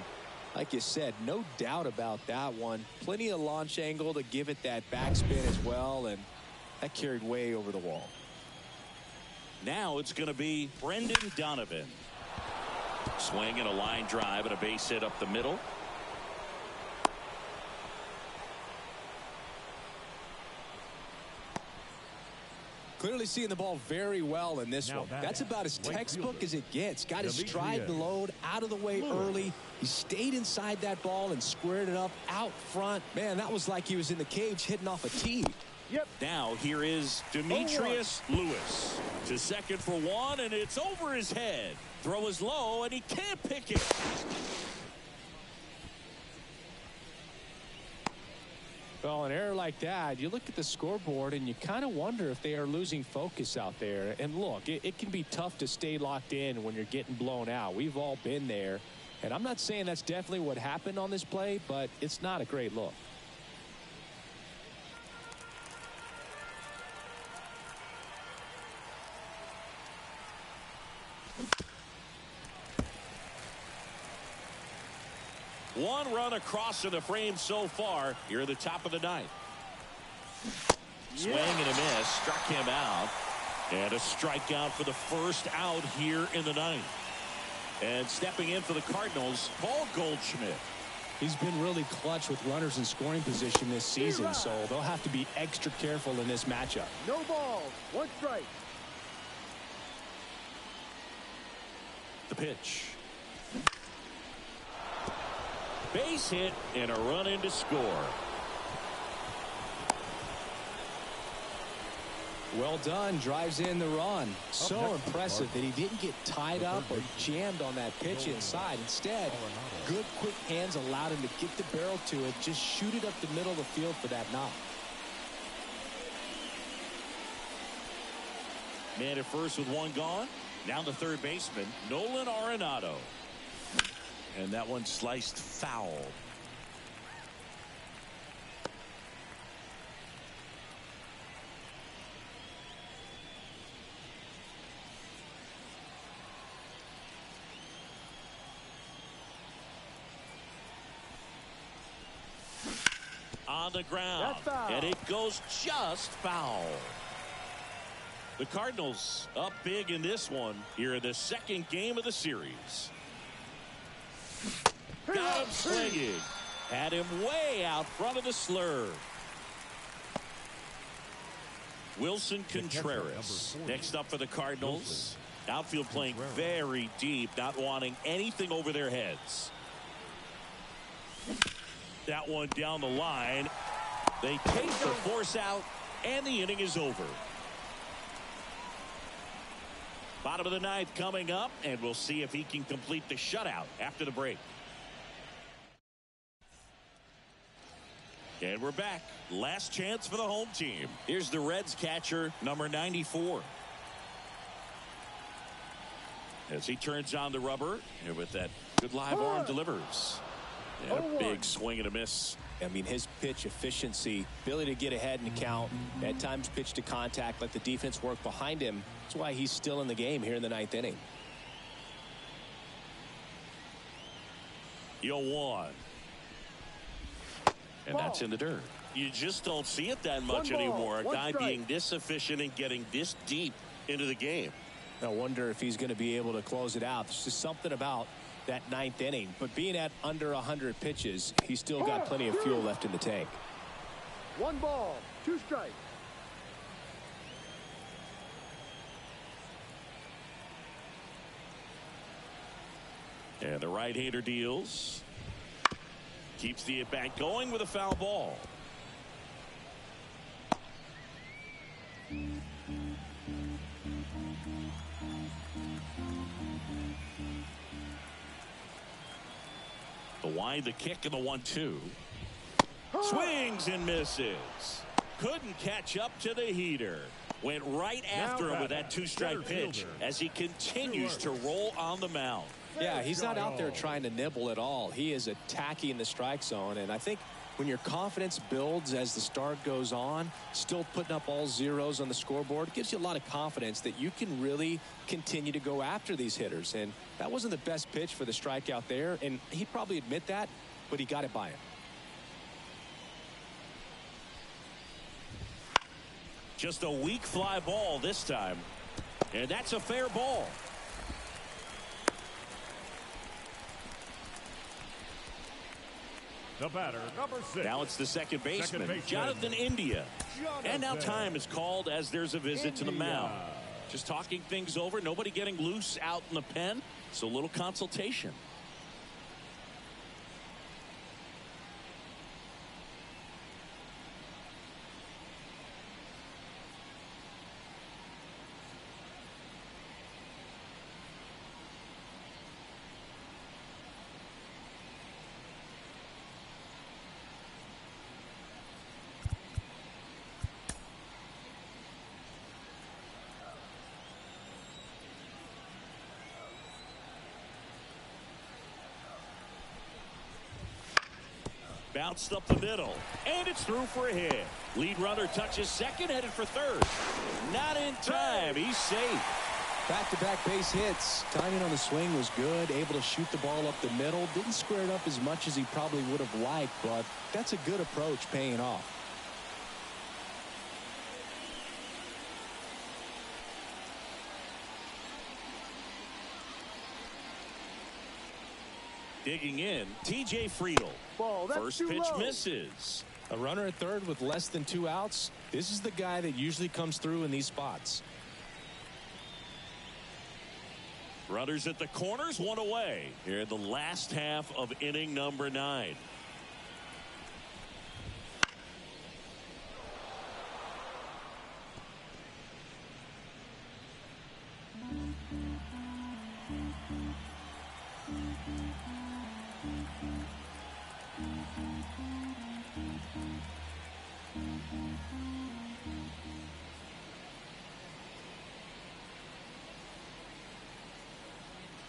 like you said, no doubt about that one. Plenty of launch angle to give it that backspin as well, and that carried way over the wall. Now it's going to be Brendan Donovan. Swing and a line drive and a base hit up the middle. Clearly seeing the ball very well in this one. That's about as textbook as it gets. Got his stride and load out of the way early. He stayed inside that ball and squared it up out front. Man, that was like he was in the cage hitting off a tee. Yep. Now here is Demetrius Lewis to second for one, and it's over his head. Throw is low, and he can't pick it. Well, an error like that, you look at the scoreboard and you kind of wonder if they are losing focus out there. And look, it can be tough to stay locked in when you're getting blown out. We've all been there. And I'm not saying that's definitely what happened on this play, but it's not a great look. One run across in the frame so far. Here at the top of the ninth. Swing and a miss. Struck him out. And a strikeout for the first out here in the ninth. And stepping in for the Cardinals, Paul Goldschmidt. He's been really clutch with runners in scoring position this season, so they'll have to be extra careful in this matchup. No balls. One strike. The pitch. Base hit and a run in to score. Well done. Drives in the run. So impressive that he didn't get tied up or jammed on that pitch inside. Instead, good quick hands allowed him to get the barrel to it. Just shoot it up the middle of the field for that knock. Man at first with one gone. Now the third baseman, Nolan Arenado. And that one sliced foul. On the ground. And it goes just foul. The Cardinals up big in this one here in the second game of the series. Got him swinging. Had him way out front of the slurve. Wilson Contreras next up for the Cardinals. Outfield playing very deep, not wanting anything over their heads. That one down the line. They take the force out, and the inning is over. Bottom of the ninth coming up, and we'll see if he can complete the shutout after the break. And we're back. Last chance for the home team. Here's the Reds catcher, number 94. As he turns on the rubber, and with that good live arm delivers. And a big swing and a miss. I mean, his pitch efficiency, ability to get ahead in the count, at times pitch to contact, let the defense work behind him. That's why he's still in the game here in the ninth inning. 0-1. And that's in the dirt. You just don't see it that much anymore. A guy being this efficient and getting this deep into the game. I wonder if he's going to be able to close it out. There's just something about that ninth inning. But being at under 100 pitches, he's still got plenty of fuel left in the tank. 1 ball, 2 strikes. And the right-hander deals. Keeps the at-bat going with a foul ball. The wind, the kick, and the 1-2. Swings and misses. Couldn't catch up to the heater. Went right after him with that 2-strike pitch as he continues to roll on the mound. Yeah, he's not out there trying to nibble at all. He is attacking the strike zone, and I think when your confidence builds as the start goes on, still putting up all zeros on the scoreboard, gives you a lot of confidence that you can really continue to go after these hitters. And that wasn't the best pitch for the strikeout there, and he'd probably admit that, but he got it by him. Just a weak fly ball this time, and that's a fair ball. The batter, number 6. Now it's the second baseman, Jonathan India. And now time is called as there's a visit to the mound. Just talking things over, nobody getting loose out in the pen, so a little consultation. Bounced up the middle, and it's through for a hit. Lead runner touches second, headed for third. Not in time. He's safe. Back-to-back base hits. Timing on the swing was good. Able to shoot the ball up the middle. Didn't square it up as much as he probably would have liked, but that's a good approach paying off. Digging in, T.J. Friedl. First pitch misses. A runner at third with less than 2 outs. This is the guy that usually comes through in these spots. Runners at the corners, one away. Here in the last half of inning number 9.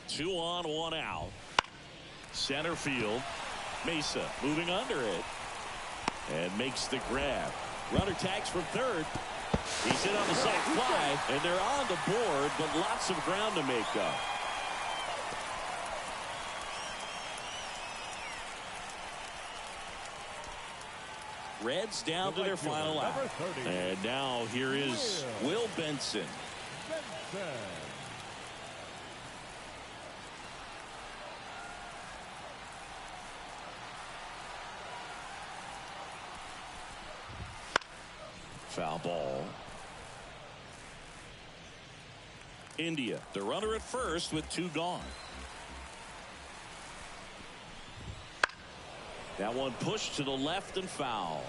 Two on, one out. Center field. Mesa moving under it. And makes the grab. Runner tags from third. He's in on the sac fly. And they're on the board, but lots of ground to make up. Reds down to their final out. And now here is Will Benson. Foul ball. India, the runner at first with 2 gone. That one pushed to the left and foul.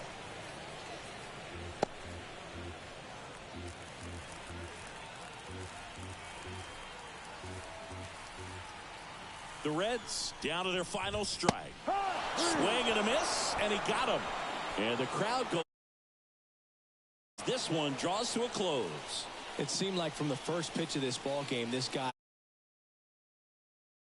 The Reds down to their final strike. Swing and a miss, and he got him. And the crowd goes. This one draws to a close. It seemed like from the first pitch of this ball game, this guy